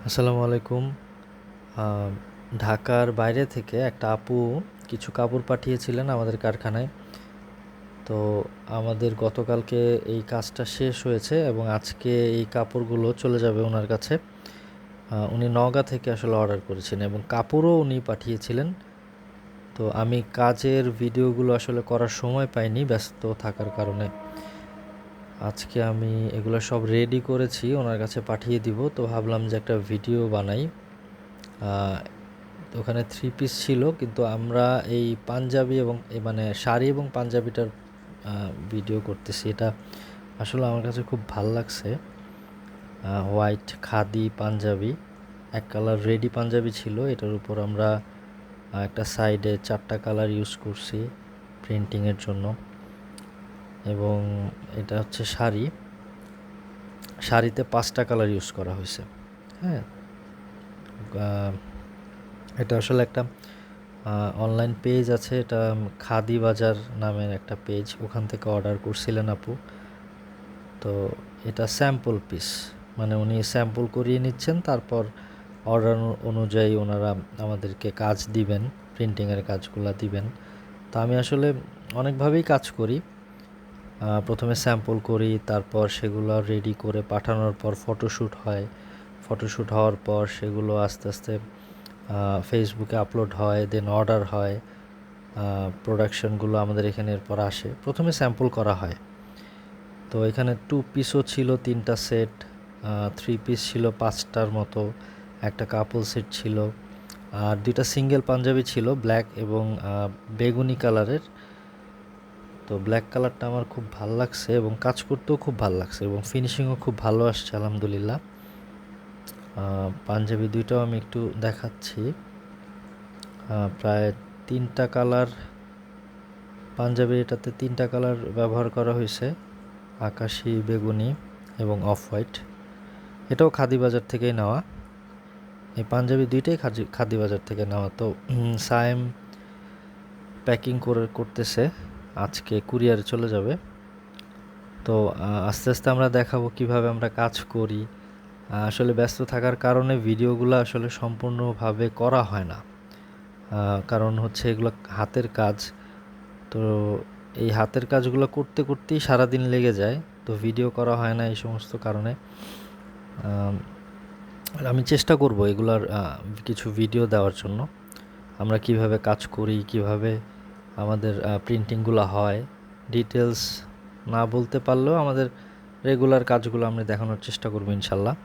আসসালামু আলাইকুম। আ ঢাকার বাইরে থেকে একটা আপু কিছু কাপড় পাঠিয়েছিলেন আমাদের কারখানায়। তো আমাদের গতকালকে এই কাজটা শেষ হয়েছে এবং আজকে এই কাপড়গুলো চলে যাবে উনার কাছে। উনি নওগাঁ থেকে আসলে অর্ডার করেছিলেন এবং কাপড়ও উনি পাঠিয়েছিলেন। তো আমি কাজের ভিডিওগুলো আসলে করার সময় পাইনি ব্যস্ত থাকার কারণে। আজকে আমি এগুলো সব রেডি করেছি, ওনার কাছে পাঠিয়ে দিব। তো ভাবলাম যে একটা ভিডিও বানাই। তো ওখানে থ্রি পিস ছিল, কিন্তু আমরা এই পাঞ্জাবি এবং মানে শাড়ি এবং পাঞ্জাবিটার ভিডিও করতেছি। এটা আসলে আমার কাছে খুব ভাল লাগছে। হোয়াইট খাদি পাঞ্জাবি, এক কালার রেডি পাঞ্জাবি ছিল, এটার উপর আমরা একটা সাইডে 4টা কালার ইউজ করছি প্রিন্টিংয়ের জন্য। এবং এটা হচ্ছে শাড়ি, শাড়িতে 5টা কালার ইউজ করা হয়েছে। হ্যাঁ, এটা আসলে একটা অনলাইন পেজ আছে, এটা খাদি বাজার নামের একটা পেজ, ওখান থেকে অর্ডার করছিলেন আপু। তো এটা স্যাম্পল পিস, মানে উনি স্যাম্পল করিয়ে নিচ্ছেন, তারপর অর্ডার অনুযায়ী ওনারা আমাদেরকে কাজ দিবেন, প্রিন্টিংয়ের কাজগুলো দিবেন। তো আমি আসলে অনেকভাবেই কাজ করি। প্রথমে স্যাম্পল করি, তারপর সেগুলো রেডি করে পাঠানোর পর ফটোশ্যুট হয়। ফটোশ্যুট হওয়ার পর সেগুলো আস্তে আস্তে ফেসবুকে আপলোড হয়, দেন অর্ডার হয়। প্রোডাকশনগুলো আমাদের এখানে এরপর আসে। প্রথমে স্যাম্পল করা হয়। তো এখানে 2 পিসও ছিল 3টা সেট, 3 পিস ছিল 5টার মতো, একটা কাপল সেট ছিল, আর 2টা সিঙ্গেল পাঞ্জাবি ছিল ব্ল্যাক এবং বেগুনি কালারের। তো ব্ল্যাক কালারটা আমার খুব ভাল লাগছে এবং কাজ করতেও খুব ভাল লাগছে এবং ফিনিশিংও খুব ভালো আসছে আলহামদুলিল্লাহ। পাঞ্জাবি 2টাও আমি একটু দেখাচ্ছি। প্রায় 3টা কালার পাঞ্জাবি, এটাতে 3টা কালার ব্যবহার করা হয়েছে, আকাশি, বেগুনি এবং অফ হোয়াইট। এটাও খাদি বাজার থেকেই নেওয়া। এই পাঞ্জাবি 2টাই খাদি বাজার থেকে নেওয়া। তো সায়েম প্যাকিং করতেছে, আজকে কুরিয়ারে চলে যাবে। তো আস্তে আস্তে আমরা দেখাবো কিভাবে আমরা কাজ করি। আসলে ব্যস্ত থাকার কারণে ভিডিওগুলো আসলে সম্পূর্ণভাবে করা হয় না, কারণ হচ্ছে এগুলো হাতের কাজ। তো এই হাতের কাজগুলো করতে করতেই সারাদিন লেগে যায়, তো ভিডিও করা হয় না এই সমস্ত কারণে। আমি চেষ্টা করব এগুলার কিছু ভিডিও দেওয়ার জন্য, আমরা কিভাবে কাজ করি, কিভাবে আমাদের প্রিন্টিংগুলো হয়। ডিটেলস না বলতে পারলেও আমাদের রেগুলার কাজগুলো আমরা দেখানোর চেষ্টা করব ইনশাল্লাহ।